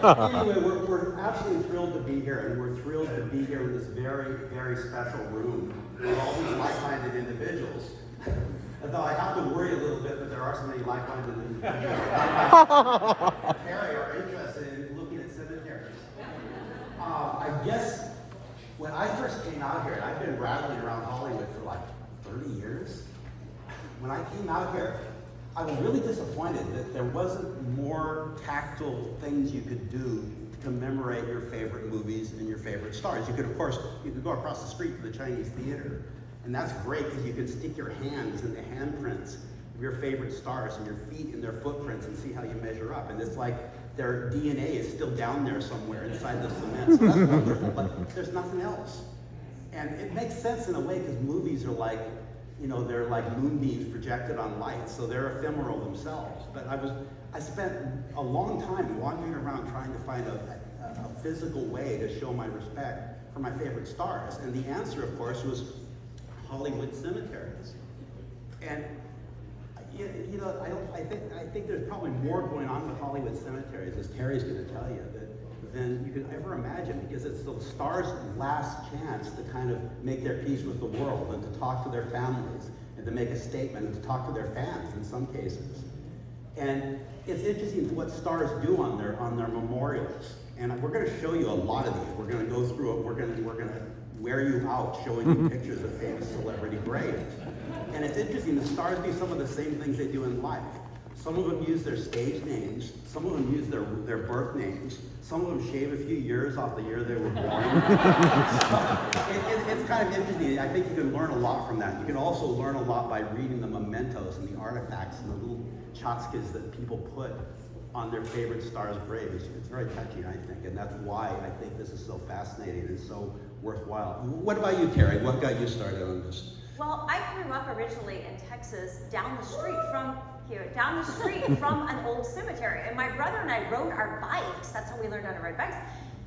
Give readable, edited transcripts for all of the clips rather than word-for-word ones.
Anyway, we're absolutely thrilled to be here, and we're thrilled to be here in this very, very special room with all these like-minded individuals. Although I have to worry a little bit that there are so many like-minded individuals that Karie are interested in looking at cemeteries. I guess when I first came out here, and I've been rattling around Hollywood for like 30 years, when I came out here, I was really disappointed that there wasn't more tactile things you could do to commemorate your favorite movies and your favorite stars. You could, of course, you could go across the street to the Chinese theater, and that's great because you can stick your hands in the handprints of your favorite stars and your feet in their footprints and see how you measure up. And it's like their DNA is still down there somewhere inside the cement. So that's wonderful, but there's nothing else. And it makes sense in a way because movies are like, you know, they're like moonbeams projected on light, so they're ephemeral themselves. But I spent a long time wandering around trying to find a physical way to show my respect for my favorite stars. And the answer, of course, was Hollywood cemeteries. And you know, I think there's probably more going on with Hollywood cemeteries, as Karie's going to tell you, than you could ever imagine, because it's the stars' last chance to kind of make their peace with the world and to talk to their families and to make a statement and to talk to their fans in some cases. And it's interesting what stars do on their memorials. And we're going to show you a lot of these. We're going to go through it. We're going to wear you out showing you pictures of famous celebrity graves. And it's interesting, the stars do some of the same things they do in life. Some of them use their stage names, some of them use their birth names, some of them shave a few years off the year they were born. It's kind of interesting. I think you can learn a lot from that. You can also learn a lot by reading the mementos and the artifacts and the little tchotchkes that people put on their favorite stars' graves. It's very touching, I think, and that's why I think this is so fascinating and so worthwhile. What about you, Karie? What got you started on this? Well, I grew up originally in Texas, down the street from an old cemetery. And my brother and I rode our bikes. That's how we learned how to ride bikes.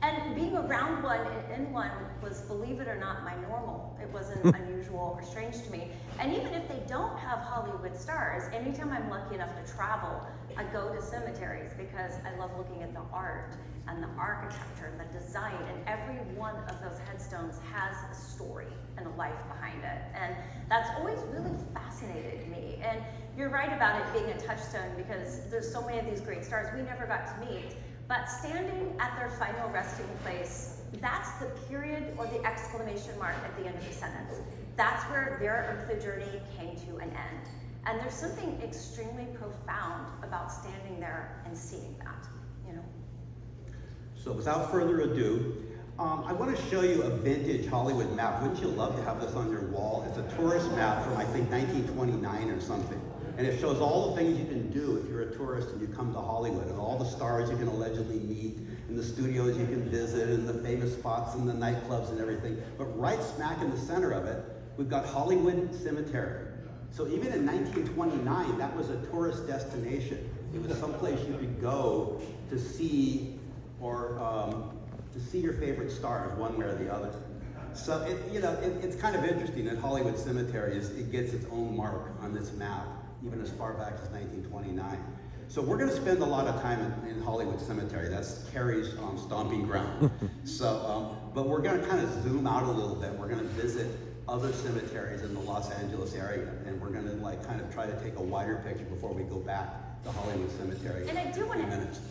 And being around one and in one was, believe it or not, my normal. It wasn't unusual or strange to me. And even if they don't have Hollywood stars, anytime I'm lucky enough to travel, I go to cemeteries because I love looking at the art and the architecture and the design. And every one of those headstones has a story and a life behind it. And that's always really fascinated me. And you're right about it being a touchstone because there's so many of these great stars we never got to meet. But standing at their final resting place, that's the period or the exclamation mark at the end of the sentence. That's where their earthly journey came to an end. And there's something extremely profound about standing there and seeing that, you know. So without further ado, I want to show you a vintage Hollywood map. Wouldn't you love to have this on your wall? It's a tourist map from, I think, 1929 or something. And it shows all the things you can do if you're a tourist and you come to Hollywood, and all the stars you can allegedly meet, and the studios you can visit, and the famous spots and the nightclubs and everything. But right smack in the center of it, we've got Hollywood Cemetery. So even in 1929, that was a tourist destination. It was someplace you could go to see your favorite stars, one way or the other. So it's kind of interesting that Hollywood Cemetery it gets its own mark on this map, even as far back as 1929. So we're going to spend a lot of time in Hollywood Cemetery. That's Karie's stomping ground. So, but we're going to kind of zoom out a little bit. We're going to visit other cemeteries in the Los Angeles area, and we're going to kind of try to take a wider picture before we go back to Hollywood Cemetery. And I do want to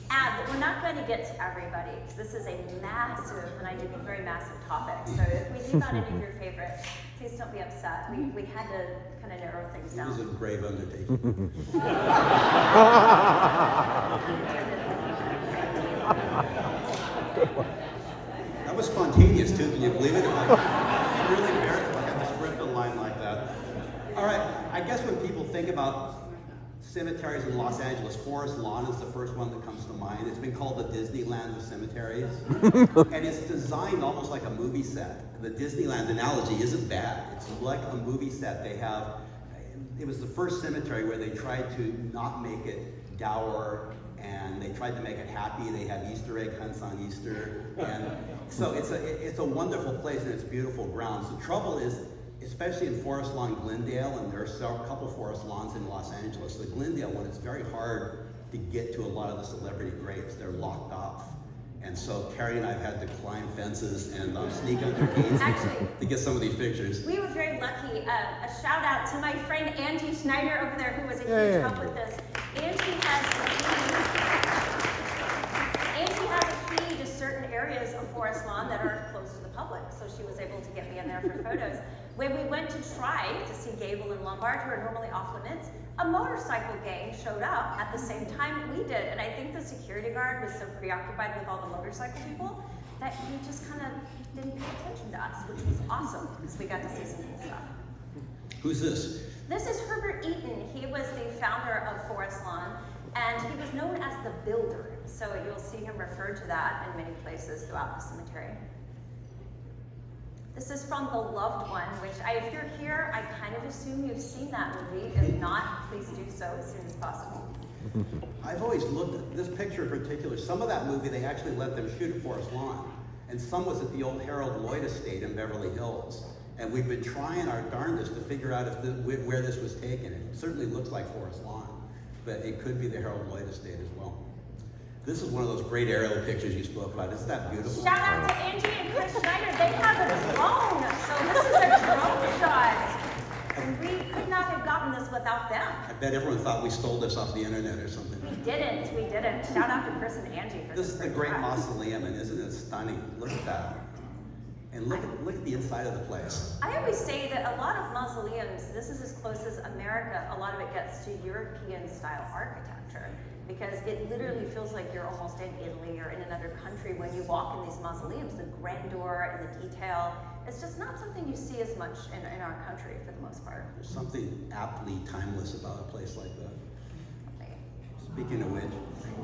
add that we're not going to get to everybody, because this is a massive, and I do mean very massive topic. So if we leave out any of your favorites, please don't be upset. We had to kind of narrow things down. It was a grave undertaking. That was spontaneous too, can you believe it? I'm really embarrassed if I had to script a line like that. All right, I guess when people think about cemeteries in Los Angeles, Forest Lawn is the first one that comes to mind. It's been called the Disneyland of cemeteries. And it's designed almost like a movie set. The Disneyland analogy isn't bad. It's like a movie set. It was the first cemetery where they tried to not make it dour, and they tried to make it happy. They have Easter egg hunts on Easter. And so it's a wonderful place, and it's beautiful grounds. The trouble is, especially in Forest Lawn, Glendale, and there are a couple Forest Lawns in Los Angeles. The Glendale one is very hard to get to a lot of the celebrity graves. They're locked off. And so Karie and I have had to climb fences and sneak under gates to get some of these pictures. We were very lucky. A shout out to my friend Angie Schneider over there, who was a huge help with this. Angie has a key to certain areas of Forest Lawn that are closed to the public, so she was able to get me in there for photos. When we went to try to see Gable and Lombard, who are normally off limits, a motorcycle gang showed up at the same time we did, and I think the security guard was so preoccupied with all the motorcycle people that he just kind of didn't pay attention to us, which was awesome because we got to see some cool stuff. Who's this? This is Herbert Eaton. He was the founder of Forest Lawn, and he was known as the Builder. So you'll see him referred to that in many places throughout the cemetery. This is from The Loved One, which if you're here, I kind of assume you've seen that movie. If not, please do so as soon as possible. I've always looked at this picture in particular. Some of that movie, they actually let them shoot at Forest Lawn. And some was at the old Harold Lloyd estate in Beverly Hills. And we've been trying our darndest to figure out where this was taken. It certainly looks like Forest Lawn, but it could be the Harold Lloyd estate as well. This is one of those great aerial pictures you spoke about. Isn't that beautiful? Shout out to Angie and Chris Schneider. They have a drone, so this is a drone shot. And we could not have gotten this without them. I bet everyone thought we stole this off the internet or something. We didn't. Shout out to Chris and Angie for This is the great mausoleum, and isn't it stunning? Look at that. And look at the inside of the place. I always say that a lot of mausoleums, this is as close as America, a lot of it gets to European style architecture, because it literally feels like you're almost in Italy or in another country when you walk in these mausoleums. The grandeur and the detail, it's just not something you see as much in our country for the most part. There's something aptly timeless about a place like that. Speaking of which,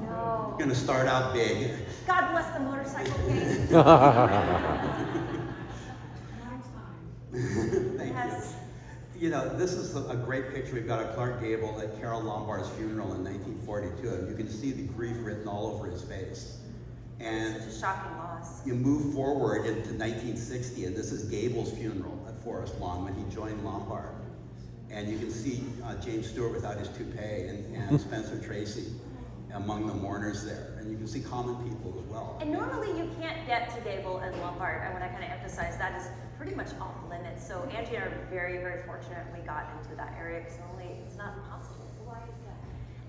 No. we're gonna start out big. God bless the motorcycle gang. Thank Yes. you. You know, this is a great picture we've got of Clark Gable at Carol Lombard's funeral in 1942, and you can see the grief written all over his face. And Such a shocking loss. you move forward into 1960, and this is Gable's funeral at Forest Lawn when he joined Lombard. And you can see James Stewart without his toupee and Spencer Tracy among the mourners there. And you can see common people as well. And normally you can't get to Gable and Lombard. I want to kind of emphasize that is pretty much off limits. So Angie and I are very, very fortunate we got into that area because normally it's not possible. Why is that?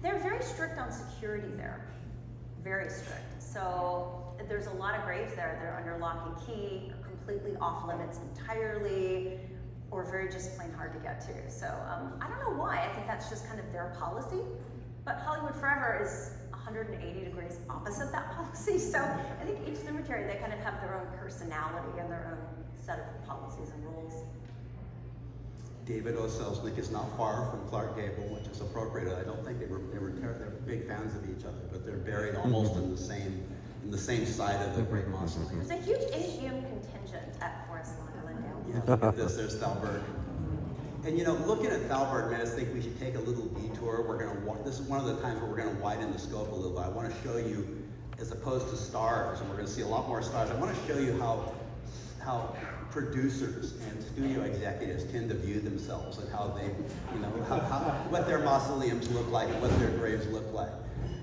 They're very strict on security there. Very strict. So there's a lot of graves there. They're under lock and key, completely off limits entirely, or very just plain hard to get to. So I don't know why. I think that's just kind of their policy. But Hollywood Forever is 180 degrees opposite that policy. So I think each cemetery, they kind of have their own personality and their own set of policies and rules. David O. Selznick is not far from Clark Gable, which is appropriate. I don't think they're big fans of each other, but they're buried almost in the same side of the Great Mausoleum. There's a huge AGM contingent at Forest Lawn, Glendale. Yeah, look at this. There's Thalberg. And you know, looking at Thalberg, man, I think we should take a little detour. This is one of the times where we're going to widen the scope a little bit. I want to show you, as opposed to stars, and we're going to see a lot more stars. I want to show you how producers and studio executives tend to view themselves and how they, you know, what their mausoleums look like and what their graves look like.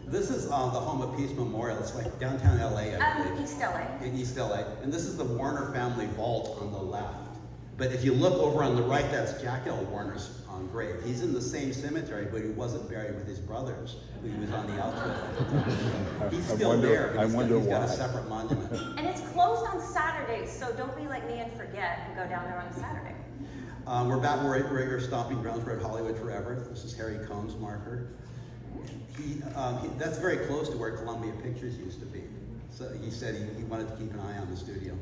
This is the Home of Peace Memorial. It's like downtown LA, I believe. East LA. In East LA. And this is the Warner family vault on the left. But if you look over on the right, that's Jack L. Warner's grave. He's in the same cemetery, but he wasn't buried with his brothers, who he was on the outs with. He's still there, but he's got a separate monument. And it's closed on Saturdays, so don't be like me and forget and go down there on a Saturday. We're back where your stomping grounds were at Hollywood Forever. This is Harry Cohn's marker. That's very close to where Columbia Pictures used to be. So he said he wanted to keep an eye on the studio.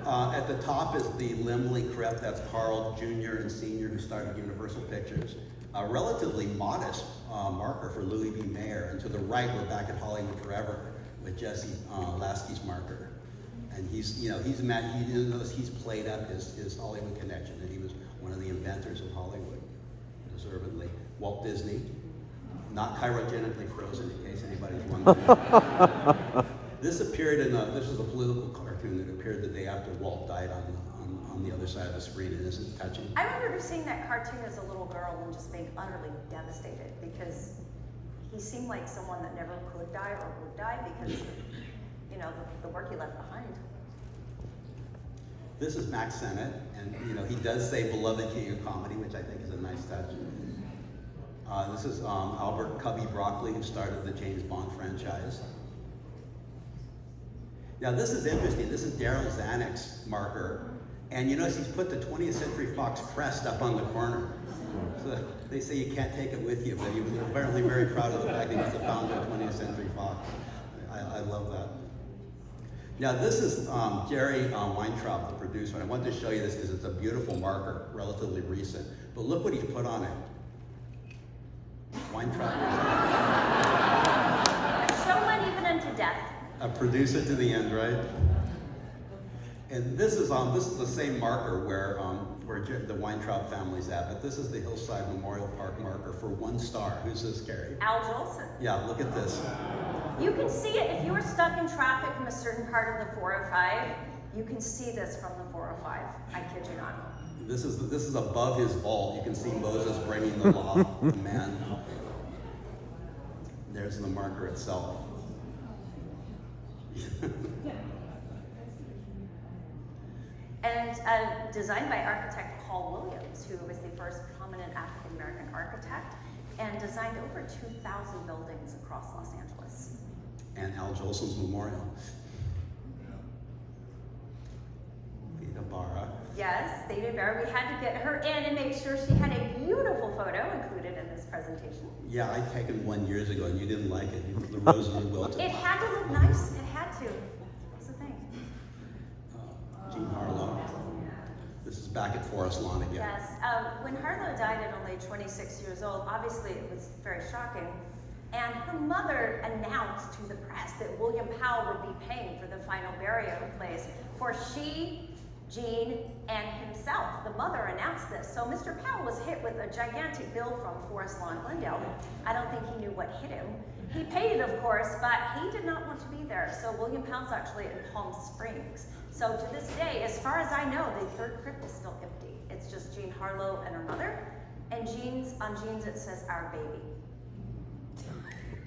At the top is the Limley Crypt. That's Carl Jr. and Sr. who started Universal Pictures. A relatively modest marker for Louis B. Mayer. And to the right, we're back at Hollywood Forever with Jesse Lasky's marker. And he's played up his Hollywood connection, and he was one of the inventors of Hollywood, deservedly. Walt Disney, not cryogenically frozen, in case anybody's wondering. This appeared this was a political cartoon that appeared the day after Walt died on the other side of the screen. It isn't touching. I remember seeing that cartoon as a little girl and just being utterly devastated because he seemed like someone that never could die or would die because of, you know, the work he left behind. This is Max Sennett, and you know, he does say beloved king of comedy, which I think is a nice touch. This is Albert Cubby Broccoli, who started the James Bond franchise. Now this is interesting. This is Daryl Zanuck's marker, and you notice he's put the 20th Century Fox crest up on the corner. So they say you can't take it with you, but he was apparently very proud of the fact that he was the founder of 20th Century Fox. I love that. Now this is Jerry Weintraub, the producer, and I wanted to show you this because it's a beautiful marker, relatively recent. But look what he's put on it. Weintraub. A showman even unto death. A producer to the end, right? And this is the same marker where the Weintraub family's at, but this is the Hillside Memorial Park marker for 1 star. Who's this, Karie? Al Jolson. Yeah, look at this. You can see it if you were stuck in traffic from a certain part of the 405. You can see this from the 405. I kid you not. This is above his vault. You can see Moses bringing the law to man. There's the marker itself. And designed by architect Paul Williams, who was the first prominent African-American architect, and designed over 2,000 buildings across Los Angeles. And Al Jolson's memorial. Vita Barra. Yes, Theda Bear. We had to get her in and make sure she had a beautiful photo included in this presentation. Yeah, I'd taken one years ago and you didn't like it. The roses were wilted. It had to look nice. It had to. That's the thing. Jean Harlow. This is back at Forest Lawn again. Yes. When Harlow died at only 26 years old, obviously it was very shocking. And her mother announced to the press that William Powell would be paying for the final burial place for she, Jean, and himself. The mother announced this. So Mr. Powell was hit with a gigantic bill from Forest Lawn, Glendale. I don't think he knew what hit him. He paid it, of course, but he did not want to be there. So William Powell's actually in Palm Springs. So to this day, as far as I know, the third crypt is still empty. It's just Jean Harlow and her mother. And on Jean's it says, our baby.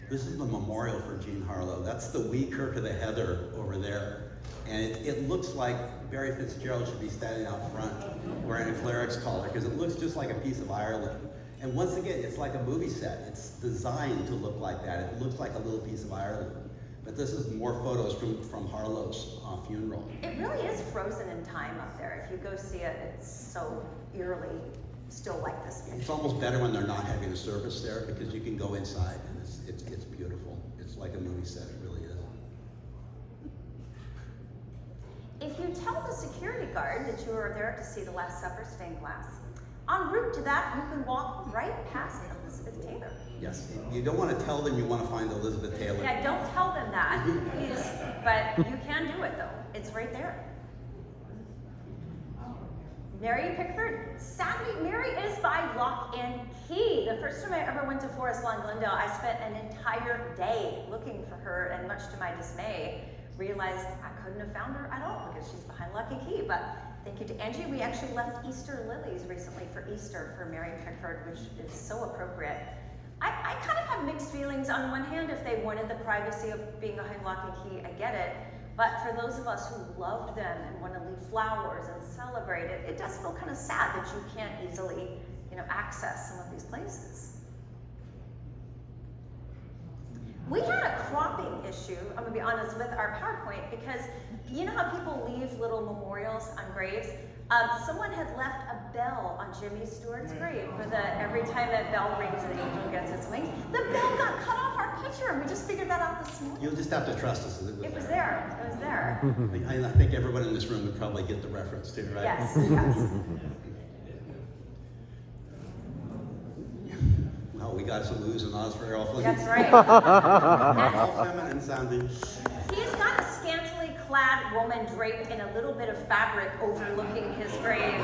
This is the memorial for Jean Harlow. That's the wee Kirk of the Heather over there. And it looks like Barry Fitzgerald should be standing out front wearing a cleric's collar because it looks just like a piece of Ireland. And once again, it's like a movie set. It's designed to look like that. It looks like a little piece of Ireland. But this is more photos from Harlow's funeral. It really is frozen in time up there. If you go see it, it's so eerily still like this picture. It's almost better when they're not having a service there because you can go inside and it's beautiful. It's like a movie set, it really is. If you tell the security guard that you were there to see the Last Supper stained glass, en route to that, you can walk right past Elizabeth Taylor. Yes, you don't want to tell them you want to find Elizabeth Taylor. Yeah, don't tell them that, please. But you can do it though. It's right there. Mary Pickford. Sadly, Mary is by lock and key. The first time I ever went to Forest Lawn, Glendale, I spent an entire day looking for her, and much to my dismay, realized I couldn't have found her at all because she's behind lock and key. But thank you to Angie. We actually left Easter lilies recently for Easter for Mary Pickford, which is so appropriate. I kind of have mixed feelings. On one hand, if they wanted the privacy of being behind lock and key, I get it. But for those of us who loved them and want to leave flowers and celebrate it, it does feel kind of sad that you can't easily, access some of these places. We had a cropping issue, I'm gonna be honest, with our PowerPoint because you know how people leave little memorials on graves? Someone had left a bell on Jimmy Stewart's grave for every time that bell rings an angel gets its wings. The bell got cut off our picture and we just figured that out this morning. You'll just have to trust us. It was there. It was there. I think everyone in this room would probably get the reference too, right? Yes, yes. Well, we got some oohs and ahs for Errol Flynn. That's right. All feminine sounding. He's got a scantily clad woman draped in a little bit of fabric overlooking his grave,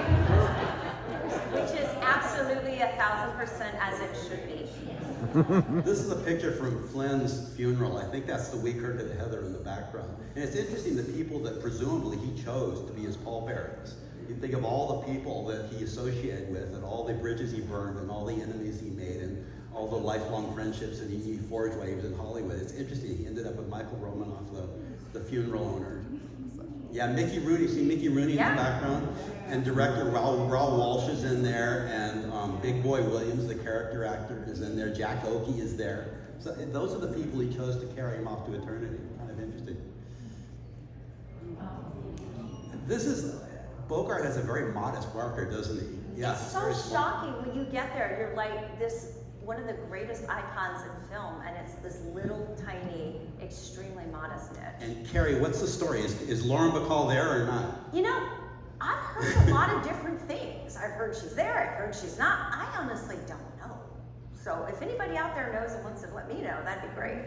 which is absolutely 1,000% as it should be. This is a picture from Flynn's funeral. I think that's the wee Kirk of the Heather in the background. And it's interesting the people that presumably he chose to be his pallbearers. You think of all the people that he associated with and all the bridges he burned and all the enemies he made and all the lifelong friendships that he forged while he was in Hollywood. It's interesting. He ended up with Michael Romanoff, the funeral owner. Yeah, Mickey Rooney. See Mickey Rooney in the background, and director Raoul Walsh is in there, and Big Boy Williams, the character actor, is in there. Jack Oakey is there. So those are the people he chose to carry him off to eternity. Kind of interesting. This is Bogart has a very modest marker, doesn't he? Yeah, it's so shocking when you get there. You're like this. One of the greatest icons in film, and it's this little, tiny, extremely modest niche. And Karie, what's the story? Is Lauren Bacall there or not? You know, I've heard a lot of different things. I've heard she's there, I've heard she's not. I honestly don't know. So if anybody out there knows and wants to let me know, that'd be great.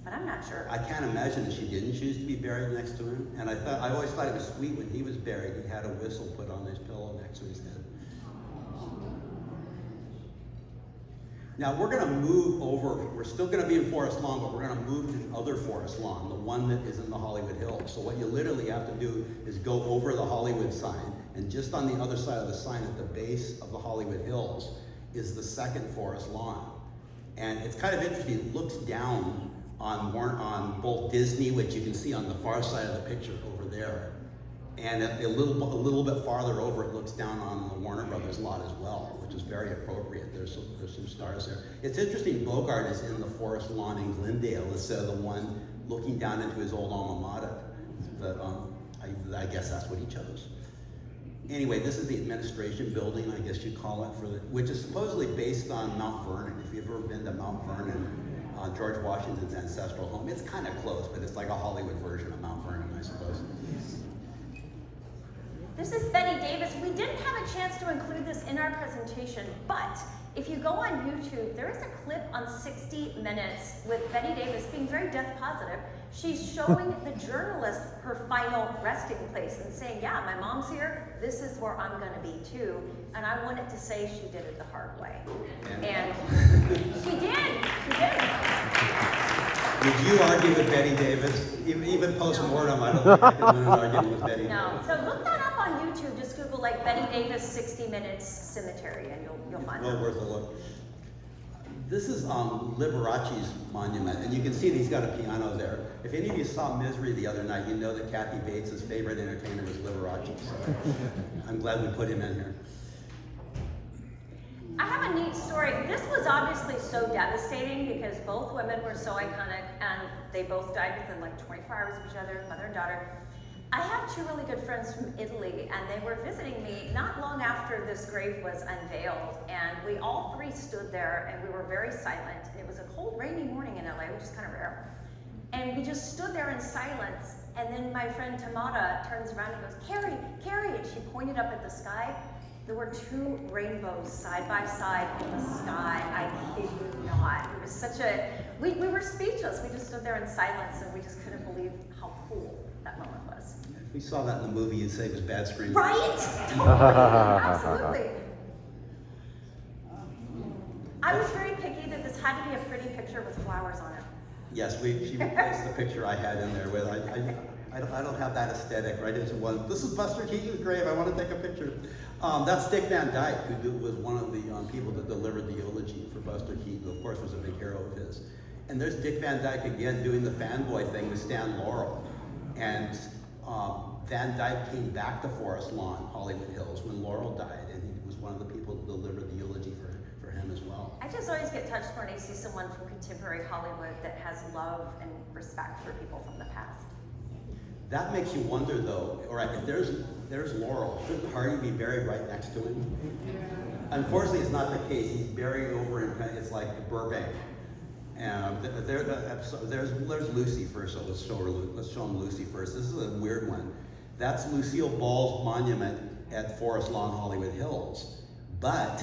But I'm not sure. I can't imagine that she didn't choose to be buried next to him. And I always thought it was sweet when he was buried, he had a whistle put on his pillow next to his head. Now we're going to move over, we're still going to be in Forest Lawn, but we're going to move to the other Forest Lawn, the one that is in the Hollywood Hills. So what you literally have to do is go over the Hollywood sign, and just on the other side of the sign at the base of the Hollywood Hills is the second Forest Lawn. And it's kind of interesting, it looks down on both Disney, which you can see on the far side of the picture over there, and a little bit farther over, it looks down on the Warner Brothers lot as well, which is very appropriate. There's some stars there. It's interesting, Bogart is in the Forest Lawn in Glendale instead of the one looking down into his old alma mater. But I guess that's what he chose. Anyway, this is the administration building, I guess you call it, which is supposedly based on Mount Vernon. If you've ever been to Mount Vernon, George Washington's ancestral home, it's kind of close, but it's like a Hollywood version of Mount Vernon, I suppose. This is Betty Davis. We didn't have a chance to include this in our presentation, but if you go on YouTube, there is a clip on 60 Minutes with Betty Davis being very death positive. She's showing the journalist her final resting place and saying, yeah, my mom's here, this is where I'm gonna be too. And I wanted to say she did it the hard way. And she did. Would you argue with Betty Davis? Even post-mortem, I don't think I could win an argument with Betty Davis. No, so look that up on YouTube. Just Google like Betty Davis 60 Minutes Cemetery and you'll find it. Well worth a look. This is Liberace's monument, and you can see that he's got a piano there. If any of you saw Misery the other night, you know that Kathy Bates' favorite entertainer was Liberace. So I'm glad we put him in here. I have a neat story. This was obviously so devastating because both women were so iconic and they both died within like 24 hours of each other, mother and daughter. I have two really good friends from Italy and they were visiting me not long after this grave was unveiled, and we all three stood there and we were very silent. It was a cold, rainy morning in LA, which is kind of rare. And we just stood there in silence, and then my friend Tamara turns around and goes, Karie, Karie, and she pointed up at the sky. There were two rainbows side by side in the sky. I kid you not. It was such we were speechless. We just stood there in silence and we just couldn't believe how cool that moment was. If we saw that in the movie, you'd say it was bad screen. Right? Totally. Absolutely. I was very picky that this had to be a pretty picture with flowers on it. Yes, she replaced the picture I had in there with. I don't have that aesthetic, right? It's one, this is Buster Keaton's grave, I want to take a picture. That's Dick Van Dyke, who was one of the people that delivered the eulogy for Buster Keaton, who of course was a big hero of his. And there's Dick Van Dyke again doing the fanboy thing with Stan Laurel. And Van Dyke came back to Forest Lawn, Hollywood Hills, when Laurel died, and he was one of the people that delivered the eulogy for him as well. I just always get touched when I see someone from contemporary Hollywood that has love and respect for people from the past. That makes you wonder, though. All right, if there's Laurel, shouldn't Hardy be buried right next to him? Unfortunately, it's not the case. He's buried over in it's Burbank. And there's Lucy first. So let's show him Lucy first. This is a weird one. That's Lucille Ball's monument at Forest Lawn, Hollywood Hills, but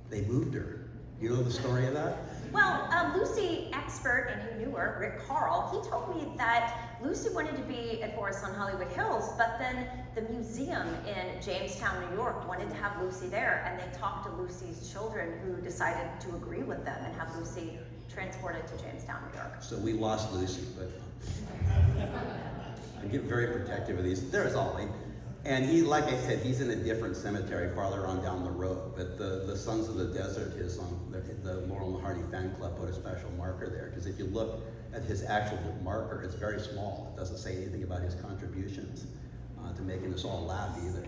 they moved her. You know the story of that? Well, Lucy expert, and who knew her, Rick Carl, he told me that Lucy wanted to be at Forest Lawn Hollywood Hills, but then the museum in Jamestown, New York wanted to have Lucy there, and they talked to Lucy's children who decided to agree with them and have Lucy transported to Jamestown, New York. So we lost Lucy, but I get very protective of these. There's Ollie. And he, like I said, he's in a different cemetery farther on down the road. But the Sons of the Desert, the Laurel and Hardy fan club put a special marker there. Because if you look at his actual marker, it's very small. It doesn't say anything about his contributions to making us all laugh either.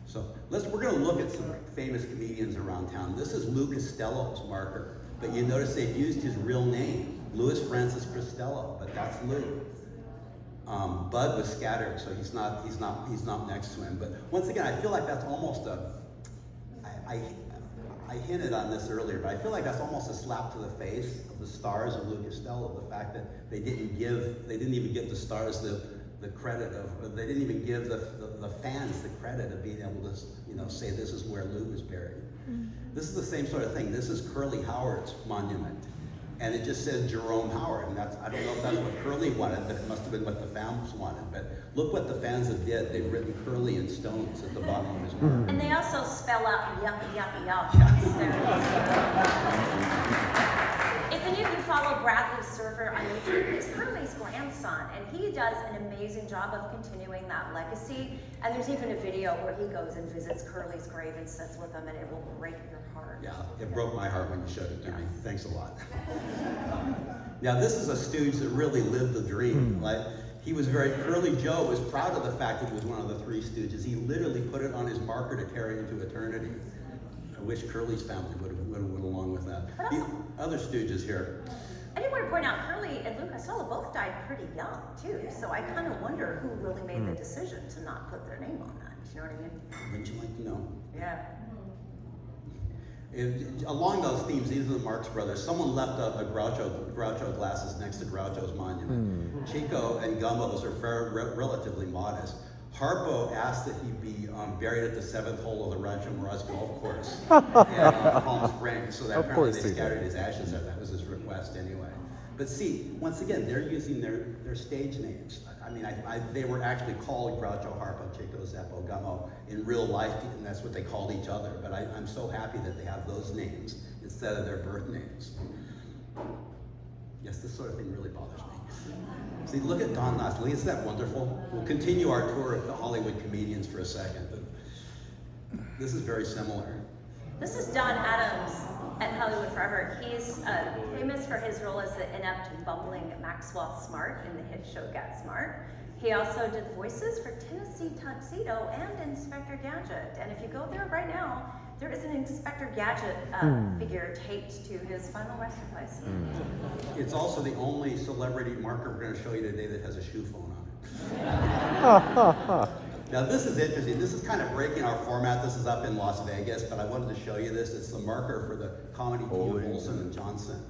So we're going to look at some famous comedians around town. This is Lou Costello's marker, but you notice they've used his real name, Louis Francis Costello, but that's Lou. Bud was scattered, so he's not next to him. But once again, I feel like that's almost I hinted on this earlier, but I feel like that's almost a slap to the face of the stars of Lou Costello. The fact that they didn't even give the stars the credit of, they didn't even give the fans the credit of being able to, say this is where Lou was buried. Mm-hmm. This is the same sort of thing. This is Curly Howard's monument, and it just says Jerome Howard, and I don't know if that's what Curly wanted, but it must have been what the fans wanted. But look what the fans have did. They've written Curly in stones at the bottom of his marker. And they also spell out yuck, yuck, yuck. If any of you follow Bradley Server on YouTube, he's Curly's grandson, and he does an amazing job of continuing that legacy. And there's even a video where he goes and visits Curly's grave and sits with him, and it will break your heart. Yeah, it broke my heart when you showed it to me. Thanks a lot. Now, this is a stooge that really lived the dream. Like, Curly Joe was proud of the fact that he was one of the three stooges. He literally put it on his marker to carry into eternity. I wish Curly's family would have went along with that. The other stooges here. I did want to point out, Curly and Lou Costello both died pretty young, too. So I kind of wonder who really made the decision to not put their name on that. You know what I mean? Wouldn't you like to know? Yeah. Along those themes, these are the Marx brothers. Someone left a Groucho glasses next to Groucho's monument. Chico and Gumbos are relatively modest. Harpo asked that he be buried at the 7th hole of the Rancho Mirage golf course in Palm Springs, so that apparently they scattered his ashes there. That was his request anyway. But see, once again, they're using their stage names. I mean, they were actually called Groucho, Harpo, Chico, Zeppo, Gummo in real life, and that's what they called each other. But I'm so happy that they have those names instead of their birth names. Yes, this sort of thing really bothers me. See, look at Don Knotts. Isn't that wonderful? We'll continue our tour of the Hollywood comedians for a second. But this is very similar. This is Don Adams at Hollywood Forever. He's famous for his role as the inept and bumbling Maxwell Smart in the hit show Get Smart. He also did voices for Tennessee Tuxedo and Inspector Gadget. And if you go there right now, there is an Inspector Gadget figure taped to his final resting place. It's also the only celebrity marker we're going to show you today that has a shoe phone on it. Now this is interesting. This is kind of breaking our format. This is up in Las Vegas, but I wanted to show you this. It's the marker for the comedy team of Olsen and Johnson.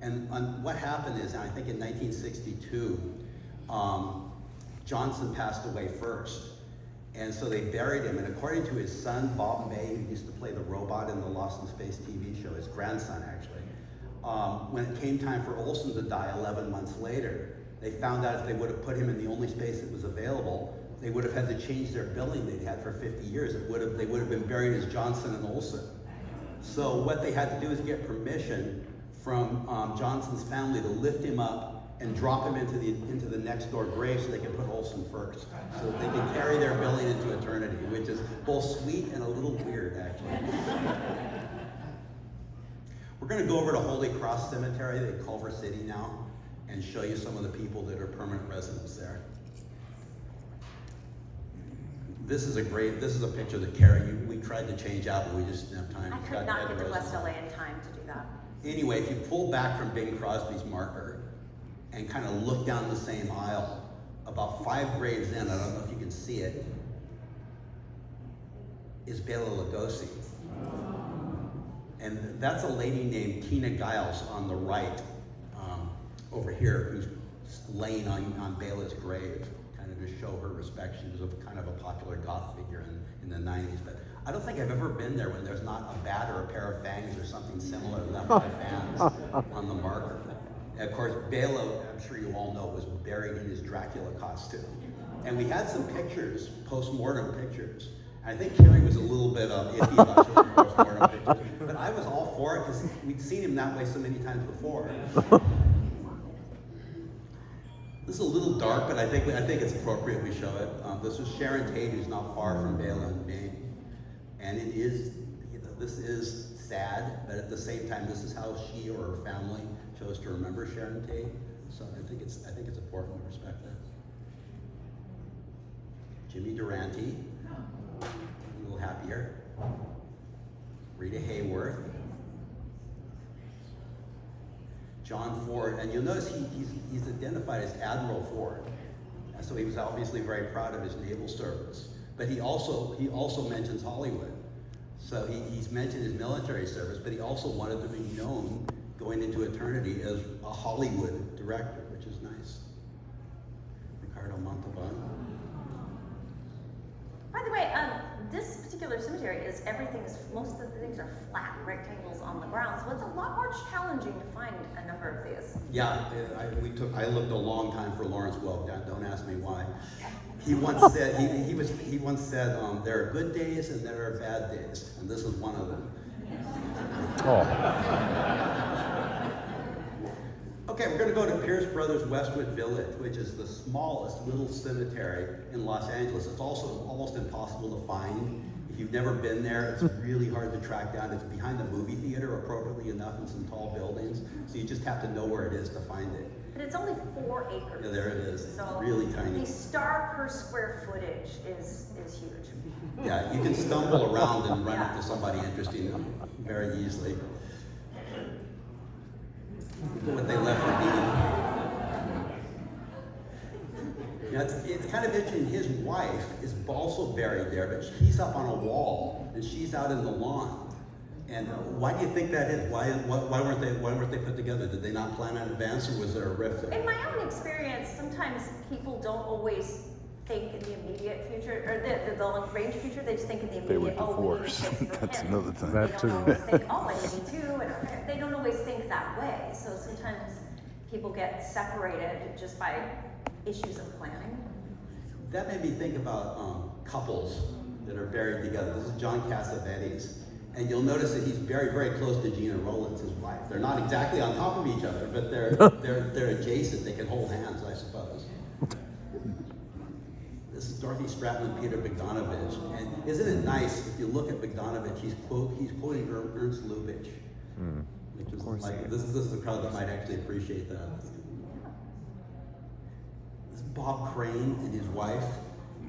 And what happened is, I think in 1962, Johnson passed away first. And so they buried him, and according to his son, Bob May, who used to play the robot in the Lost in Space TV show, his grandson actually, when it came time for Olsen to die 11 months later, they found out if they would have put him in the only space that was available, they would have had to change their billing they'd had for 50 years. They would have been buried as Johnson and Olsen. So what they had to do is get permission from Johnson's family to lift him up and drop him into the next door grave so they could put Olsen first, so that they could carry their billing into eternity, which is both sweet and a little weird, actually. We're going to go over to Holy Cross Cemetery in Culver City now and show you some of the people that are permanent residents there. This is a picture that Karie, we tried to change out, but we just didn't have time. I could not get to West LA in time to do that. Anyway, if you pull back from Bing Crosby's marker and kind of look down the same aisle, about 5 graves in, I don't know if you can see it, is Bela Lugosi. And that's a lady named Tina Giles on the right, over here, who's laying on Bela's grave, kind of to show her respect. She was kind of a popular goth figure in the 90s. But I don't think I've ever been there when there's not a bat or a pair of fangs or something similar left by fans on the marker. And of course, Bela, I'm sure you all know, was buried in his Dracula costume. And we had some pictures, post-mortem pictures. I think Karie was a little bit iffy about showing post-mortem pictures, but I was all for it because we'd seen him that way so many times before. This is a little dark, but I think it's appropriate we show it. This is Sharon Tate, who's not far from Balen, Maine, and it is, this is sad, but at the same time, this is how she or her family chose to remember Sharon Tate. So I think it's important to respect that. Jimmy Durante, a little happier. Rita Hayworth. John Ford, and you'll notice he's identified as Admiral Ford. And so he was obviously very proud of his naval service. But he also mentions Hollywood. So he's mentioned his military service, but he also wanted to be known going into eternity as a Hollywood director, which is nice. Ricardo Montalban. By the way, this particular cemetery most of the things are flat rectangles on the ground, so it's a lot more challenging to find a number of these. Yeah, I looked a long time for Lawrence Welk. Don't ask me why. He once said there are good days and there are bad days, and this was one of them. Oh. Okay, we're going to go to Pierce Brothers Westwood Village, which is the smallest little cemetery in Los Angeles. It's also almost impossible to find. If you've never been there, it's really hard to track down. It's behind the movie theater, appropriately enough, in some tall buildings. So you just have to know where it is to find it. But it's only 4 acres. Yeah, there it is. It's so really tiny. The star per square footage is huge. Yeah, you can stumble around and run into somebody interesting very easily. Look at what they left for Dean. Now, it's kind of interesting. His wife is also buried there, but he's up on a wall and she's out in the lawn. And why do you think that is? Why weren't they put together? Did they not plan in advance, or was there a rift there? In my own experience, sometimes people don't always think in the immediate future, or the long range future. They just think in the immediate. They were divorced. That's another thing. They don't always think, oh, I need two, and they don't always think that way. So sometimes people get separated just by issues of planning. That made me think about couples that are buried together. This is John Cassavetes. And you'll notice that he's very, very close to Gina Rowlands, his wife. They're not exactly on top of each other, but they're adjacent. They can hold hands, I suppose. This is Dorothy Stratton and Peter Bogdanovich. And isn't it nice, if you look at Bogdanovich, he's quoting Ernst Lubitsch. Which is like, this is a crowd that might actually appreciate that. This is Bob Crane and his wife.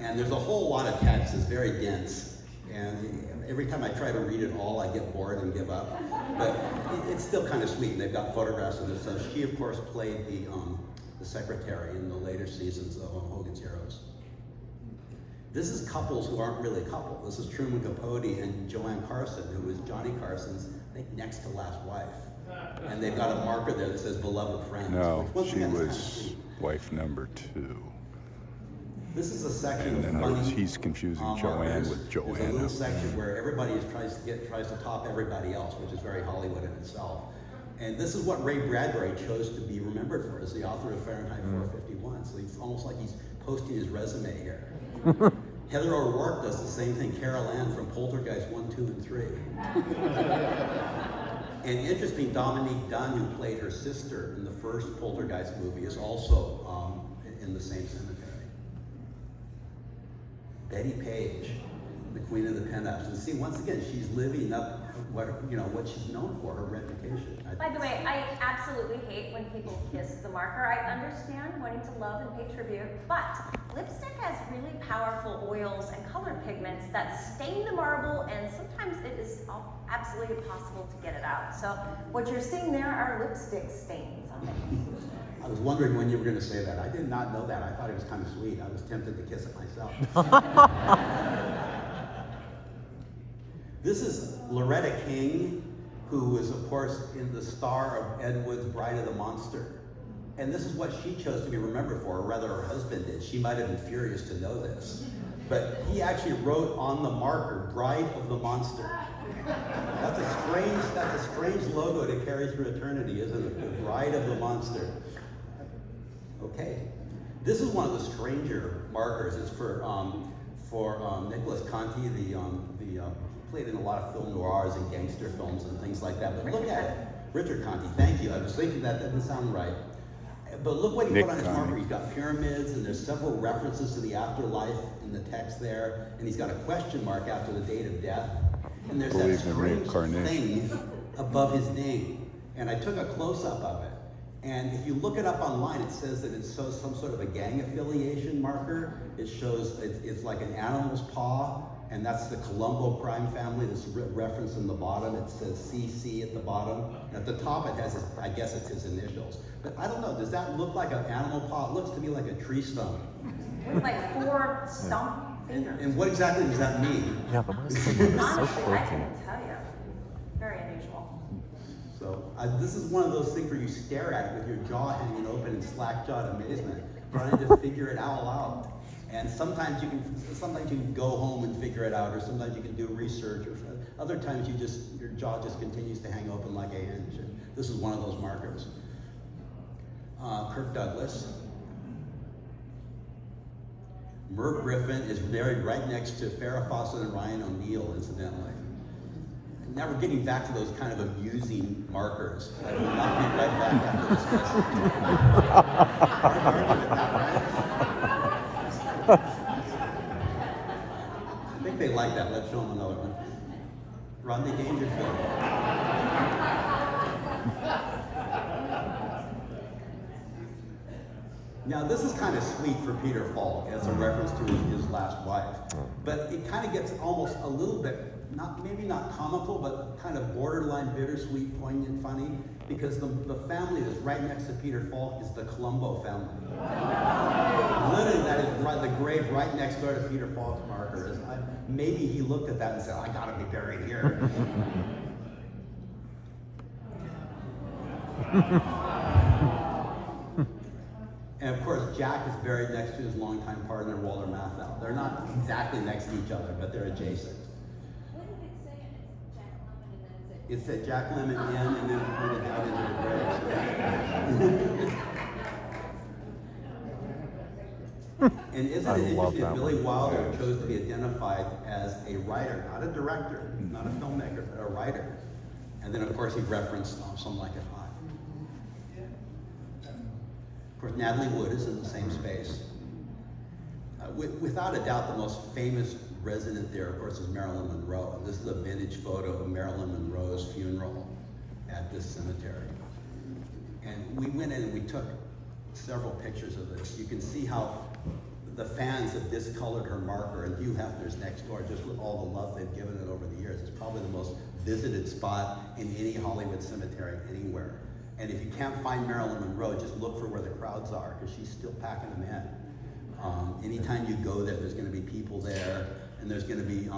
And there's a whole lot of text. It's very dense. And every time I try to read it all, I get bored and give up. But it's still kind of sweet, and they've got photographs of this. So she, of course, played the secretary in the later seasons of Hogan's Heroes. This is couples who aren't really a couple. This is Truman Capote and Joanne Carson, who was Johnny Carson's, I think, next to last wife. And they've got a marker there that says beloved friends. No, she was wife number 2. This is a section and then of funny, he's confusing Joanne with Joanna. There's a little section where everybody tries to top everybody else, which is very Hollywood in itself. And this is what Ray Bradbury chose to be remembered for, as the author of Fahrenheit 451. So it's almost like he's posting his resume here. Heather O'Rourke does the same thing. Carol Ann from Poltergeist 1, 2, and 3. And interesting, Dominique Dunn, who played her sister in the first Poltergeist movie, is also in the same cemetery. Betty Page, the queen of the pinups, and see, once again, she's living up what she's known for, her reputation. By the way, I absolutely hate when people kiss the marker. I understand wanting to love and pay tribute, but lipstick has really powerful oils and color pigments that stain the marble, and sometimes it is absolutely impossible to get it out. So what you're seeing there are lipstick stains on it. I was wondering when you were going to say that. I did not know that. I thought it was kind of sweet. I was tempted to kiss it myself. This is Loretta King, who was, of course, in the star of Ed Wood's Bride of the Monster. And this is what she chose to be remembered for, or rather her husband did. She might have been furious to know this. But he actually wrote on the marker, Bride of the Monster. That's a strange logo to carry through eternity, isn't it? The Bride of the Monster. Okay. This is one of the stranger markers. It's for Nicholas Conti, the played in a lot of film noirs and gangster films and things like that. But look at it. Richard Conti, thank you. I was thinking that didn't sound right. But look what he Nick put on his Connie. marker. He's got pyramids, and there's several references to the afterlife in the text there, and he's got a question mark after the date of death, and there's that Believe in strange reincarnation. thing above his name. And I took a close-up of it, and if you look it up online, it says that it's some sort of a gang affiliation marker. It shows it's like an animal's paw, and that's the Colombo crime family that's referenced in the bottom. It says CC at the bottom. And at the top it has, I guess it's his initials. But I don't know, does that look like an animal paw? It looks to me like a tree stump. With like 4 stump fingers. And what exactly does that mean? Yeah, the most of them are so Honestly, I quirky. couldn't tell you. Very unusual. So this is one of those things where you stare at it with your jaw hanging open in slack-jawed amazement, trying to figure it all out. And sometimes you can go home and figure it out, or sometimes you can do research, or other times your jaw just continues to hang open like a hinge. And this is one of those markers. Kirk Douglas. Merv Griffin is buried right next to Farrah Fawcett and Ryan O'Neal, incidentally. Now we're getting back to those kind of amusing markers. I will not be right back after this message. Hard to argue with that, right? I think they like that. Let's show them another one. Rodney Dangerfield. Now this is kind of sweet for Peter Falk as a reference to his last wife, but it kind of gets almost a little bit, maybe not comical, but kind of borderline bittersweet, poignant, funny, because the family that's right next to Peter Falk is the Colombo family. Literally, that is the grave right next door to Peter Falk's marker. Maybe he looked at that and said, I gotta be buried here. And of course, Jack is buried next to his longtime partner, Walter Matthau. They're not exactly next to each other, but they're adjacent. What did it say? And it's Jack Lemmon, and then is it? It said Jack Lemmon in, and then pointed out into the grave. And isn't I it love interesting that that Billy one. Wilder Yes. chose to be identified as a writer, not a director, not a filmmaker, but a writer. And then of course he referenced Some Like It Hot. Of course, Natalie Wood is in the same space. Without a doubt, the most famous resident there, of course, is Marilyn Monroe. This is a vintage photo of Marilyn Monroe's funeral at this cemetery. And we went in and we took several pictures of this. You can see how the fans have discolored her marker, and Hugh Hefner's next door, just with all the love they've given it over the years. It's probably the most visited spot in any Hollywood cemetery anywhere. And if you can't find Marilyn Monroe, just look for where the crowds are, because she's still packing them in. Anytime you go there, there's going to be people there, and there's going to be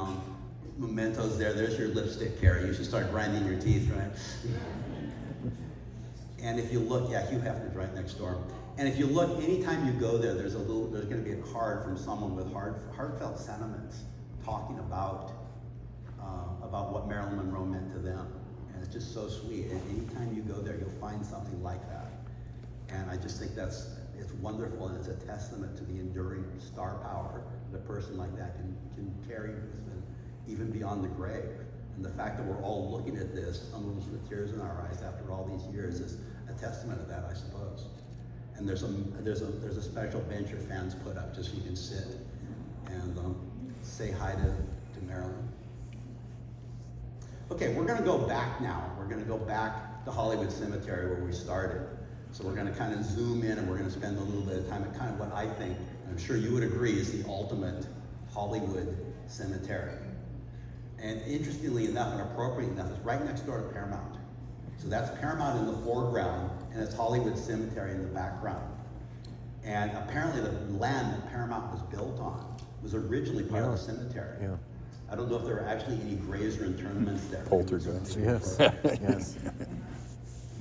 mementos there. There's your lipstick, Karie. You should start grinding your teeth, right? And if you look, yeah, Hugh Hefner's right next door. And if you look, anytime you go there, there's going to be a card from someone with heartfelt sentiments, talking about what Marilyn Monroe meant to them. And it's just so sweet. And anytime you go there, you'll find something like that. And I just think it's wonderful, and it's a testament to the enduring star power that a person like that can carry with them, even beyond the grave. And the fact that we're all looking at this, almost with tears in our eyes after all these years, is a testament of that, I suppose. And there's a special bench your fans put up just so you can sit and say hi to Marilyn. Okay, we're going to go back now. We're going to go back to Hollywood Cemetery where we started. So we're going to kind of zoom in, and we're going to spend a little bit of time at kind of what I think, I'm sure you would agree, is the ultimate Hollywood cemetery. And interestingly enough, and appropriately enough, it's right next door to Paramount. So that's Paramount in the foreground, and it's Hollywood Cemetery in the background. And apparently the land that Paramount was built on was originally part of the cemetery. Yeah. I don't know if there were actually any graves or interments there. Poltergeist. Yes. Yes.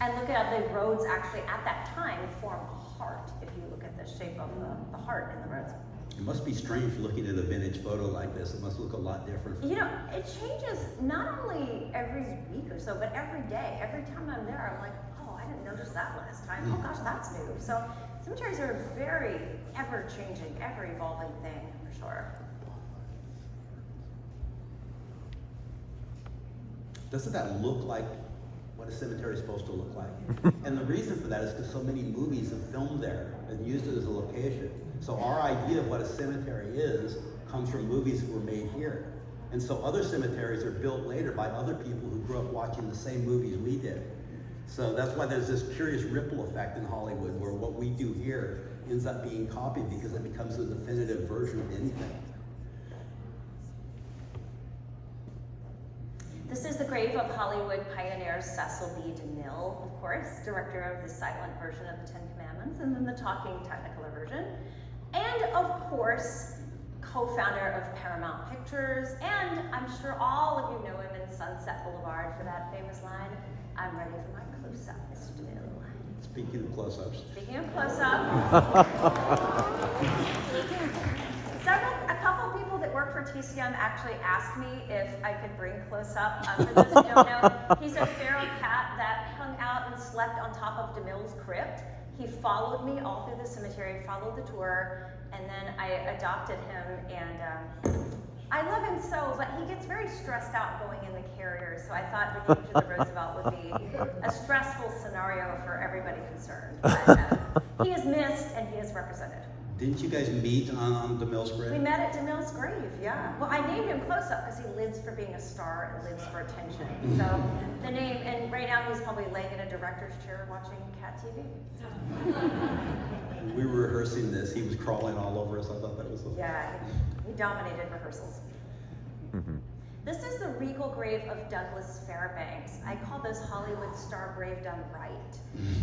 And look at the roads actually at that time form a heart, if you look at the shape of the heart in the roads. It must be strange looking at a vintage photo like this. It must look a lot different. You know, it changes not only every week or so, but every day. Every time I'm there, I'm like, oh, I didn't notice that last time. Oh gosh, that's new. So cemeteries are a very ever-changing, ever-evolving thing, for sure. Doesn't that look like what a cemetery is supposed to look like. And the reason for that is because so many movies have filmed there and used it as a location. So our idea of what a cemetery is comes from movies that were made here. And so other cemeteries are built later by other people who grew up watching the same movies we did. So that's why there's this curious ripple effect in Hollywood where what we do here ends up being copied because it becomes a definitive version of anything. This is the grave of Hollywood pioneer Cecil B. DeMille, of course, director of the silent version of the Ten Commandments, and then the talking Technicolor version. And of course, co-founder of Paramount Pictures, and I'm sure all of you know him in Sunset Boulevard for that famous line, "I'm ready for my close-up, Mr. DeMille." Speaking of close-ups. Speaking of close-up, a couple people that work for TCM actually asked me if I could bring close-up. For those who don't know, he's a feral cat that hung out and slept on top of DeMille's crypt. He followed me all through the cemetery, followed the tour, and then I adopted him, and I love him so, but he gets very stressed out going in the carrier, so I thought bringing him to the Roosevelt would be a stressful scenario for everybody concerned. But he is missed and he is represented. Didn't you guys meet on DeMille's grave? We met at DeMille's grave, yeah. Well, I named him Close Up because he lives for being a star and lives for attention. So the name, and right now he's probably laying in a director's chair watching Cat TV. When we were rehearsing this, he was crawling all over us. I thought that was so Yeah, he dominated rehearsals. This is the regal grave of Douglas Fairbanks. I call this Hollywood star grave done right.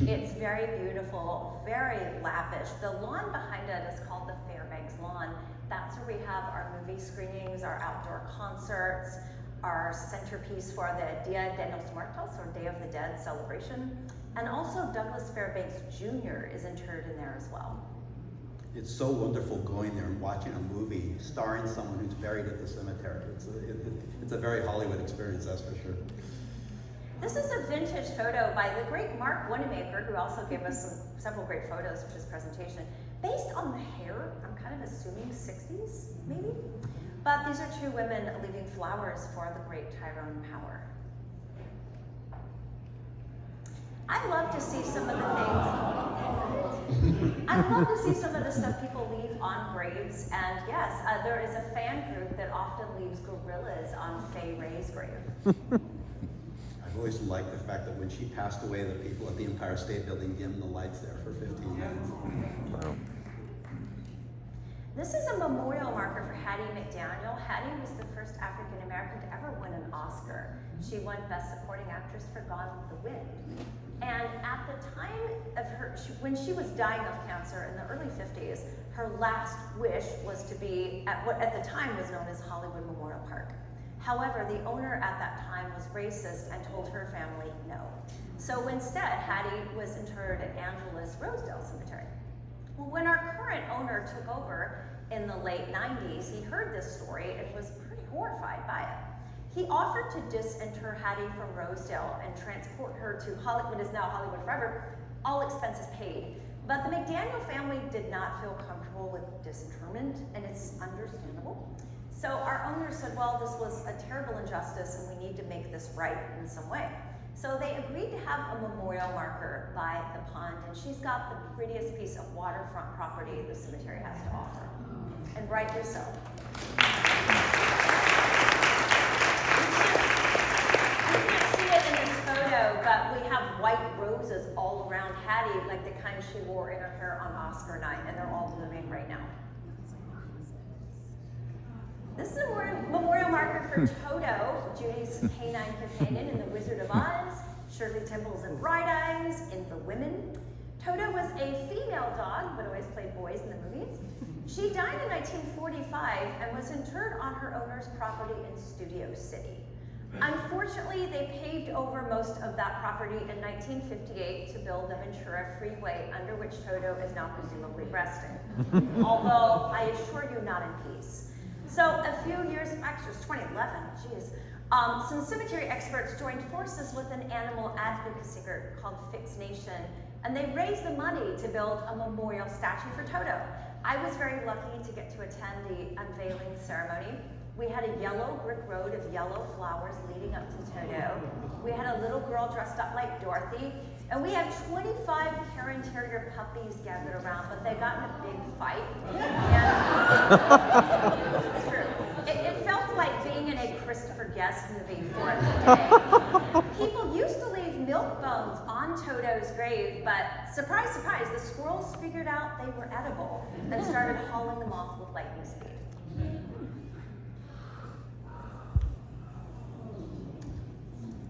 It's very beautiful, very lavish. The lawn behind it is called the Fairbanks Lawn. That's where we have our movie screenings, our outdoor concerts, our centerpiece for the Dia de los Muertos, or Day of the Dead celebration. And also Douglas Fairbanks Jr. is interred in there as well. It's so wonderful going there and watching a movie starring someone who's buried at the cemetery. It's a very Hollywood experience, that's for sure. This is a vintage photo by the great Mark Wanamaker, who also gave us several great photos for his presentation. Based on the hair, I'm kind of assuming 60s, maybe? But these are two women leaving flowers for the great Tyrone Power. I love to see some of the things. I love to see some of the stuff people leave on graves, and yes, there is a fan group that often leaves gorillas on Fay Ray's grave. I've always liked the fact that when she passed away, the people at the Empire State Building dimmed the lights there for 15 minutes. Wow. This is a memorial marker for Hattie McDaniel. Hattie was the first African American to ever win an Oscar. She won Best Supporting Actress for Gone with the Wind. And at the time of when she was dying of cancer in the early 50s, her last wish was to be at what at the time was known as Hollywood Memorial Park. However, the owner at that time was racist and told her family no. So instead, Hattie was interred at Angeles Rosedale Cemetery. Well, when our current owner took over in the late 90s, he heard this story and was pretty horrified by it. He offered to disinter Hattie from Rosedale and transport her to what is now Hollywood Forever, all expenses paid. But the McDaniel family did not feel comfortable with disinterment, and it's understandable. So our owner said, well, this was a terrible injustice and we need to make this right in some way. So they agreed to have a memorial marker by the pond, and she's got the prettiest piece of waterfront property the cemetery has to offer. And rightly so. You can't see it in this photo, but we have white roses all around Hattie, like the kind she wore in her hair on Oscar night, and they're all blooming right now. This is a memorial marker for Toto, Judy's canine companion in The Wizard of Oz, Shirley Temple's in Bright Eyes, in The Women. Toto was a female dog, but always played boys in the movies. She died in 1945 and was interred on her owner's property in Studio City. Unfortunately, they paved over most of that property in 1958 to build the Ventura Freeway, under which Toto is now presumably resting. Although, I assure you, not in peace. So a few years, actually it was 2011, geez, some cemetery experts joined forces with an animal advocacy group called Fix Nation, and they raised the money to build a memorial statue for Toto. I was very lucky to get to attend the unveiling ceremony. We had a yellow brick road of yellow flowers leading up to Toto. We had a little girl dressed up like Dorothy. And we had 25 Karen Terrier puppies gathered around, but they got in a big fight. And it's true. It felt like being in a Christopher Guest movie for a day. People used to leave milk bones on Toto's grave, but surprise, surprise, the squirrels figured out they were edible and started hauling them off with lightning speed.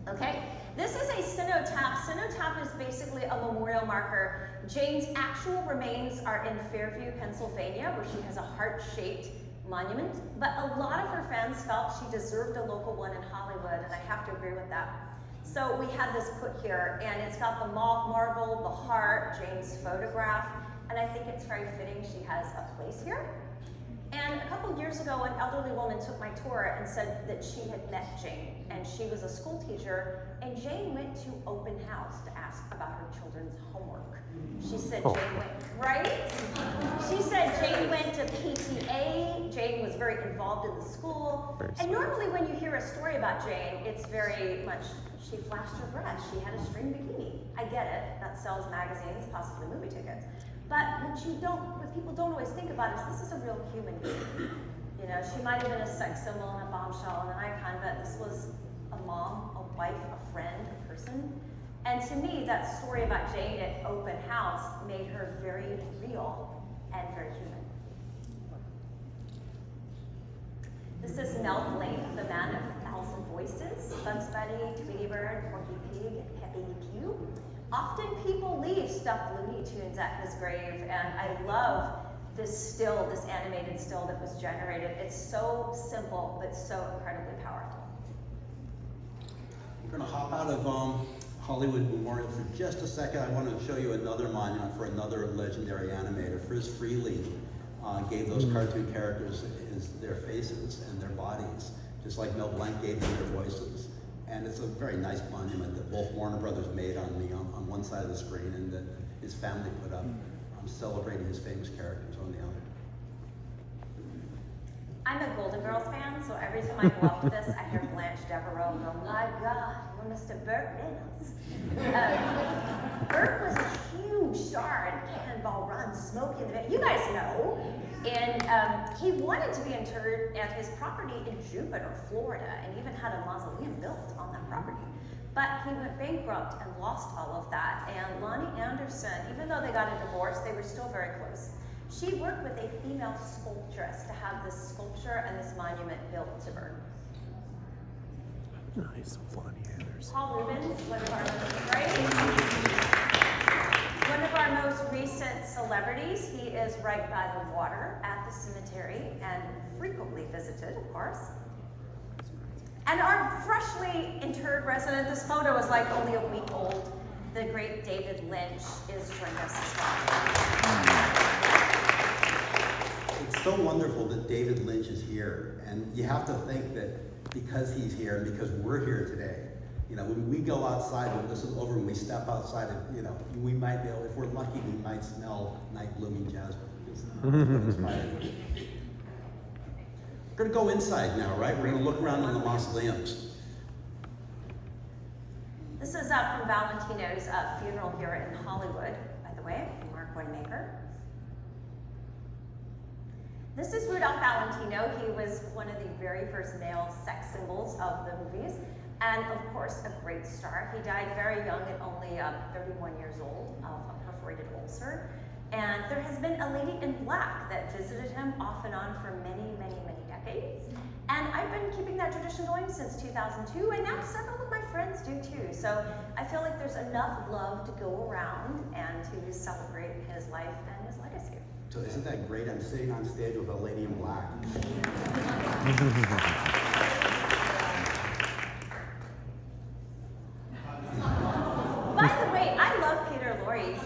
Okay, this is a cenotaph. Cenotaph is basically a memorial marker. Jane's actual remains are in Fairview, Pennsylvania, where she has a heart-shaped monument, but a lot of her fans felt she deserved a local one in Hollywood, and I have to agree with that. So we had this put here, and it's got the mauve marble, the heart, Jane's photograph, and I think it's very fitting she has a place here. And a couple years ago, an elderly woman took my tour and said that she had met Jane, and she was a school teacher, and Jane went to open house to ask about her children's homework. She said Jane went, right? She said Jane went to PTA, Jane was very involved in the school, and normally when you hear a story about Jane, it's very much, she flashed her breasts, she had a string bikini. I get it, that sells magazines, possibly movie tickets. But what people don't always think about is this is a real human being. You know, she might have been a sex symbol and a bombshell and an icon, but this was a mom, a wife, a friend, a person. And to me, that story about Jane at open house made her very real and very human. This is Mel Blanc, the man of 1,000 voices, Bugs Bunny, Tweety Bird, Porky Pig, and Pepe Le Pew. Often people leave stuffed Looney Tunes at his grave, and I love this still, this animated still that was generated. It's so simple, but so incredibly powerful. We're going to hop out of Hollywood Memorial for just a second. I want to show you another monument for another legendary animator. Friz Freley gave those cartoon characters their faces and their bodies, just like Mel Blanc gave them their voices. And it's a very nice monument that both Warner Brothers made on one side of the screen and that his family put up, celebrating his famous characters on the other. I'm a Golden Girls fan, so every time I go up to this, I hear Blanche Devereaux go, my God, you're Mr. Burt Reynolds. Burt was a huge star in Cannonball Run, Smokey and the Bandit. You guys know. And he wanted to be interred at his property in Jupiter, Florida, and even had a mausoleum built on that property. But he went bankrupt and lost all of that. And Lonnie Anderson, even though they got a divorce, they were still very close. She worked with a female sculptress to have this sculpture and this monument built to Burt. Nice, Lonnie Anderson. Paul Rubens, one of our most recent celebrities. He is right by the water at the cemetery and frequently visited, of course. And our freshly interred resident, this photo is like only a week old. The great David Lynch is joining us as well. It's so wonderful that David Lynch is here, and you have to think that because he's here and because we're here today, you know, when we go outside and listen over and we step outside, and, you know, we might be able, if we're lucky, we might smell night blooming jasmine. We're going to go inside now, right? We're going to look around in the mausoleums. This is from Valentino's funeral here in Hollywood, by the way, from Mark Winemaker. This is Rudolph Valentino. He was one of the very first male sex symbols of the movies, and of course, a great star. He died very young at only 31 years old of a perforated ulcer. And there has been a lady in black that visited him off and on for many, many, many decades. And I've been keeping that tradition going since 2002, and now several of my friends do too. So I feel like there's enough love to go around and to celebrate his life and his legacy. So isn't that great? I'm sitting on stage with a lady in black. By the way, I love Peter Lorre.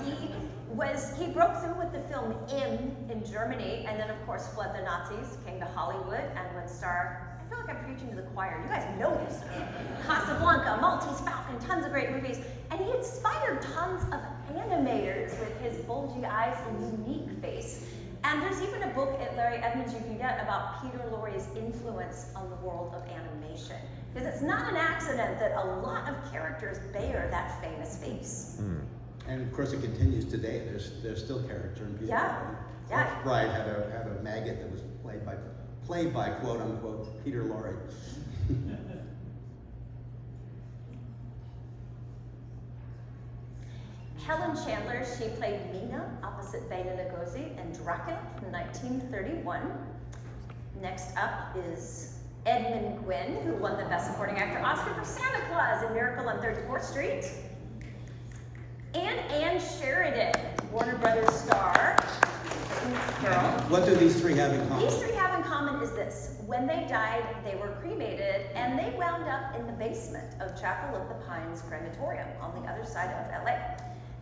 He broke through with the film in Germany, and then of course fled the Nazis, came to Hollywood, and would star, I feel like I'm preaching to the choir, you guys know this, Casablanca, Maltese Falcon, tons of great movies, and he inspired tons of animators with his bulgy eyes and unique face. And And there's even a book at Larry Edmonds you can get about Peter Lorre's influence on the world of animation. Because it's not an accident that a lot of characters bear that famous face. And of course, it continues today. There's still character in Peter Yeah, Lorre. yeah. Fox Bride had a maggot that was played by quote unquote Peter Lorre. Helen Chandler, she played Mina opposite Bela Lugosi in Dracula from 1931. Next up is Edmund Gwynn, who won the Best Supporting Actor Oscar for Santa Claus in Miracle on 34th Street. And Ann Sheridan, Warner Brothers star, girl. What do these three have in common? These three have in common is this. When they died, they were cremated, and they wound up in the basement of Chapel of the Pines Crematorium on the other side of LA.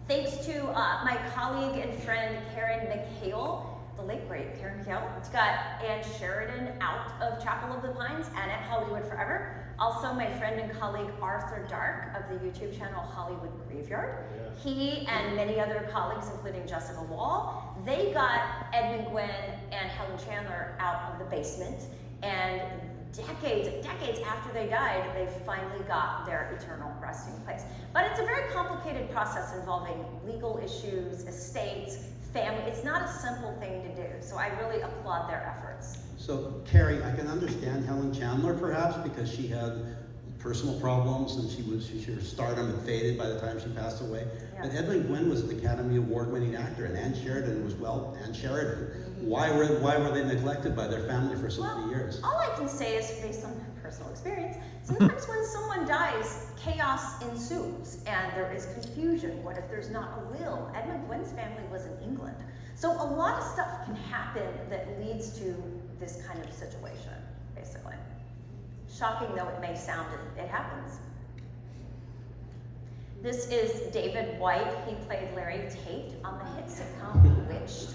Thanks to my colleague and friend Karen McHale, the late great Karen McHale, got Ann Sheridan out of Chapel of the Pines and at Hollywood Forever. Also, my friend and colleague Arthur Dark of the YouTube channel Hollywood Graveyard. He and many other colleagues, including Jessica Wall, they got Edmund Gwynn and Helen Chandler out of the basement. And decades after they died, they finally got their eternal resting place. But it's a very complicated process involving legal issues, estates, family. It's not a simple thing to do. So I really applaud their efforts. So, Karie, I can understand Helen Chandler perhaps because she had personal problems and her stardom had faded by the time she passed away. Yeah. But Edmund Gwynn was an Academy Award-winning actor, and Ann Sheridan was Ann Sheridan. Why were they neglected by their family for so many years? All I can say is based on personal experience. Sometimes when someone dies, chaos ensues and there is confusion. What if there's not a will? Edmund Gwynn's family was in England. So a lot of stuff can happen that leads to this kind of situation, basically. Shocking though it may sound, it happens. This is David White. He played Larry Tate on the hit sitcom Bewitched.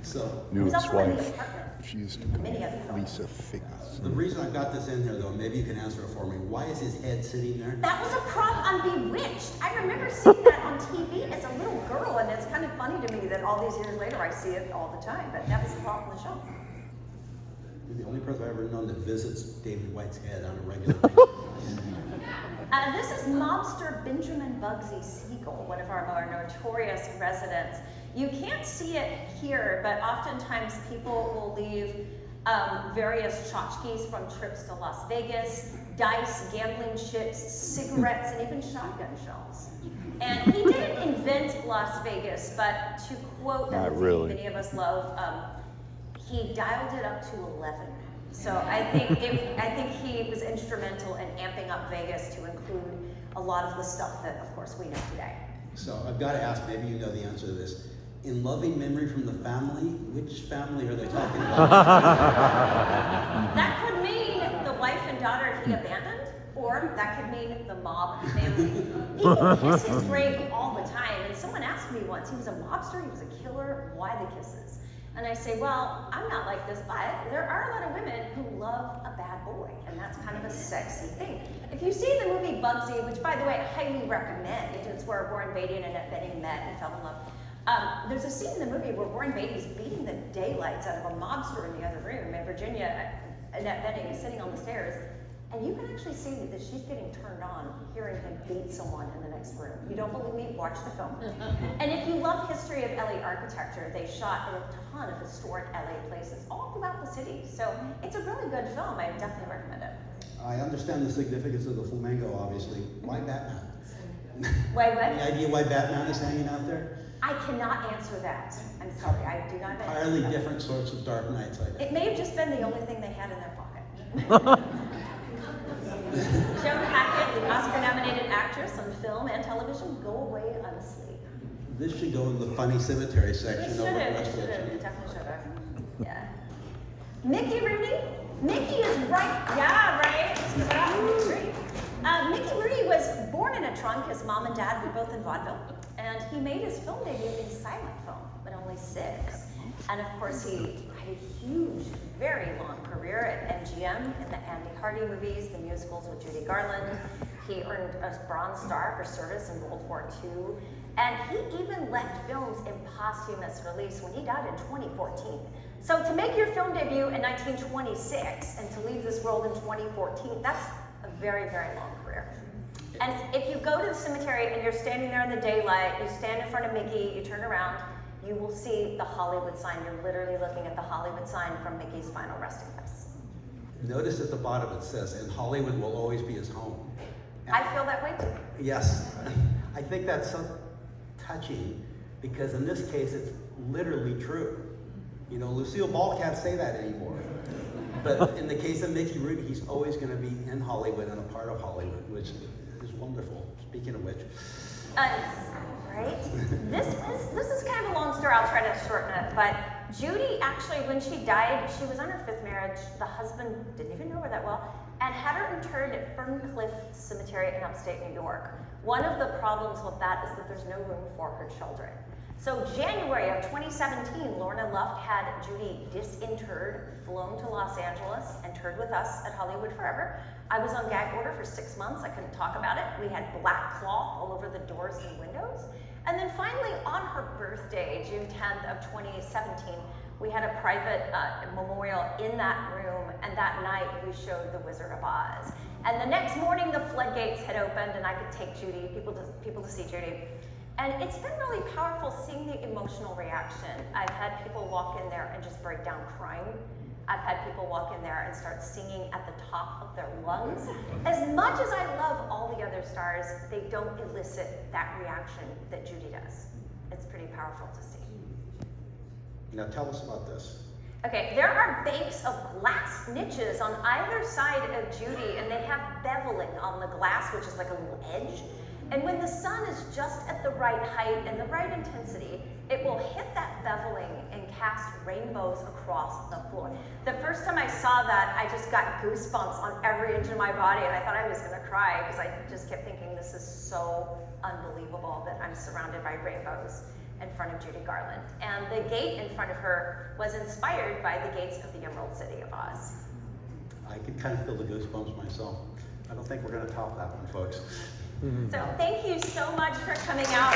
So, Knew He's his also in The wife. Apartment. She used to call Many other films. Lisa Figgis. the reason I got this in here though, maybe you can answer it for me. Why is his head sitting there? That was a prop on Bewitched. I remember seeing that on TV as a little girl, and it's kind of funny to me that all these years later I see it all the time, but that was a prop on the show. You're the only person I've ever known that visits David White's head on a regular basis. This is mobster Benjamin Bugsy Siegel, one of our more notorious residents. You can't see it here, but oftentimes people will leave various tchotchkes from trips to Las Vegas, dice, gambling chips, cigarettes, and even shotgun shells. And he didn't invent Las Vegas, but to quote a Not movie really. many of us love, he dialed it up to 11. So I think he was instrumental in amping up Vegas to include a lot of the stuff that, of course, we know today. So I've got to ask, maybe you know the answer to this. In loving memory from the family, which family are they talking about? That could mean the wife and daughter he abandoned, or that could mean the mob family. People kiss his grave all the time, and someone asked me once, he was a mobster, he was a killer, why the kisses? And I say, well, I'm not like this, but there are a lot of women who love a bad boy, and that's kind of a sexy thing. If you see the movie Bugsy, which by the way, I highly recommend, it's where Warren Beatty and Annette Bening met and fell in love. There's a scene in the movie where Warren Beatty's beating the daylights out of a mobster in the other room, and Virginia, Annette Bening, is sitting on the stairs, and you can actually see that she's getting turned on hearing him beat someone in the next room. You don't believe me? Watch the film. And if you love history of LA architecture, they shot in a ton of historic LA places all throughout the city. So it's a really good film. I definitely recommend it. I understand the significance of the flamenco, obviously. Why Batman? Wait, what? Any idea why Batman is hanging out there? I cannot answer that. I'm sorry, I do not answer Entirely that. different sorts of Dark Knights, I think. It may have just been the only thing they had in their pocket. Joan Hackett, the Oscar-nominated actress on film and television, go away unsleep. This should go in the funny cemetery section It over should the have, rest of it the definitely should have. Yeah. Mickey Rooney? Mickey is right, yeah, right? Great. Mickey Rooney was born in a trunk. His mom and dad were both in vaudeville. And he made his film debut in silent film, but only 6. And of course, he had a huge, very long career at MGM in the Andy Hardy movies, the musicals with Judy Garland. He earned a Bronze Star for service in World War II. And he even left films in posthumous release when he died in 2014. So to make your film debut in 1926 and to leave this world in 2014, that's a very, very long career. And if you go to the cemetery and you're standing there in the daylight, you stand in front of Mickey, you turn around, you will see the Hollywood sign. You're literally looking at the Hollywood sign from Mickey's final resting place. Notice at the bottom it says, and Hollywood will always be his home. And I feel that way too. yes, I think that's so touching because in this case it's literally true. You know, Lucille Ball can't say that anymore. But in the case of Mickey Rooney, he's always going to be in Hollywood and a part of Hollywood, which is wonderful. Speaking of which. Right? This is kind of a long story. I'll try to shorten it. But Judy, actually, when she died, she was on her 5th marriage. The husband didn't even know her that well, and had her interred at Ferncliff Cemetery in upstate New York. One of the problems with that is that there's no room for her children. So January of 2017, Lorna Luft had Judy disinterred, flown to Los Angeles, interred with us at Hollywood Forever. I was on gag order for 6 months. I couldn't talk about it. We had black cloth all over the doors and windows. And then finally, on her birthday, June 10th of 2017, we had a private memorial in that room, and that night we showed The Wizard of Oz. And the next morning, the floodgates had opened, and I could take Judy, people to see Judy. And it's been really powerful seeing the emotional reaction. I've had people walk in there and just break down crying. I've had people walk in there and start singing at the top of their lungs. As much as I love all the other stars, they don't elicit that reaction that Judy does. It's pretty powerful to see. Now tell us about this. Okay, there are banks of glass niches on either side of Judy, and they have beveling on the glass, which is like a little edge. And when the sun is just at the right height and the right intensity, it will hit that beveling and cast rainbows across the floor. The first time I saw that, I just got goosebumps on every inch of my body, and I thought I was gonna cry because I just kept thinking, this is so unbelievable that I'm surrounded by rainbows in front of Judy Garland. And the gate in front of her was inspired by the gates of the Emerald City of Oz. I can kind of feel the goosebumps myself. I don't think we're going to top that one, folks. So thank you so much for coming out.